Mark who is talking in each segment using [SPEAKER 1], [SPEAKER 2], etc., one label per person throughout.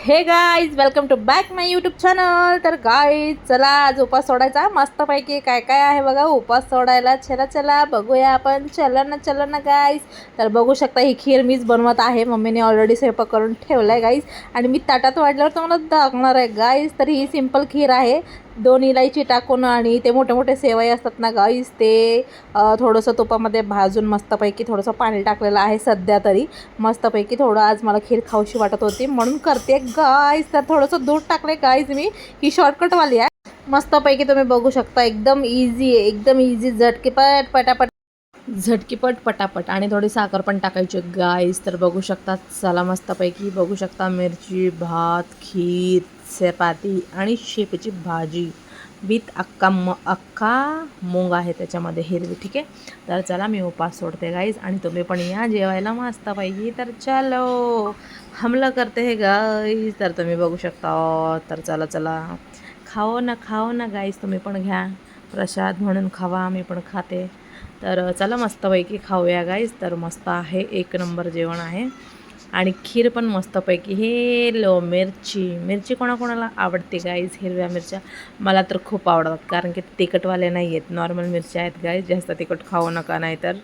[SPEAKER 1] हे guys welcome to back my YouTube channel. तर guys चला आज उपास सोडायचा मस्तपैकी काय काय आहे बघा उपास सोडायला. चला चला बघूया आपण. चला ना गाईज. तर बघू शकता ही खीर मीच बनवत आहे. मम्मीने ऑलरेडी स्वयंपाक करून ठेवला आहे गाईज आणि मी ताटात वाढल्यावर तुम्हाला दाखवणार आहे गाईज. तर ही सिंपल खीर आहे. 2 इलायची टाकून आणि ते मोठे मोठे सेवई असतात ना गाईज ते थोडंसं तुपामध्ये भाजून मस्तपैकी थोडंसं पाणी टाकलेलं आहे सध्या तरी. मस्तपैकी थोडं आज मला खीर खाऊशी वाटत होती म्हणून करते गाईज. तर थोडंसं दूध टाकले गाईज मी. ही शॉर्टकटवाली आहे. मस्तपैकी तुम्ही बघू शकता एकदम इझी आहे. एकदम इझी झटकीपट पटापट झटकीपट पटापट. आणि थोडी साखर पण टाकायची गाईज. तर बघू शकता चला मस्तपैकी बघू शकता मिरची भात खीर चपाती आणि शेपूची भाजी विथ अख्खा मूग आहे त्याच्यामध्ये हिरवी. ठीक आहे. तर चला मी उपास सोडते गाईज आणि तुम्ही पण या जेवायला मस्तपैकी. तर चलो हमला करते हे गाईज. तर तुम्ही बघू शकता. तर चला चला खाओ ना गाईज. तुम्ही पण घ्या प्रसाद म्हणून खावा. मी पण खाते. तर चला मस्तपैकी खाऊया गाईज. तर मस्त आहे एक नंबर जेवण आहे आणि खीर पण मस्तपैकी. हेलो मिरची कोणाकोणाला आवडते गाईज. हिरव्या मिरच्या मला तर खूप आवडतात कारण की तिखटवाले नाही आहेत, नॉर्मल मिरच्या आहेत गाईज. जास्त तिखट खाऊ नका नाही तर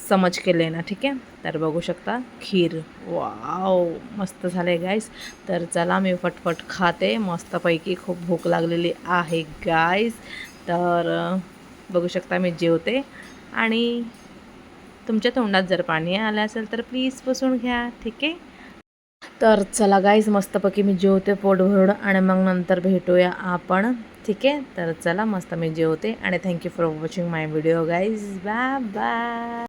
[SPEAKER 1] समज केले ना. ठीक आहे. तर बघू शकता खीर वाव मस्त झालं आहे गाईज. तर चला मी फटफट खाते मस्तपैकी. खूप भूक लागलेली आहे गाईज. तर बघू शकता मी जेवते आणि तुमच्या तोंडात जर पाणी आलं असेल तर प्लीज पुसून घ्या. ठीक आहे. तर चला गाईज मस्तपैकी मी जेवते पोट भरून आणि मग नंतर भेटूया आपण. ठीक आहे. तर चला मस्त मी जेवते आणि thank you for watching my video guys. Bye bye.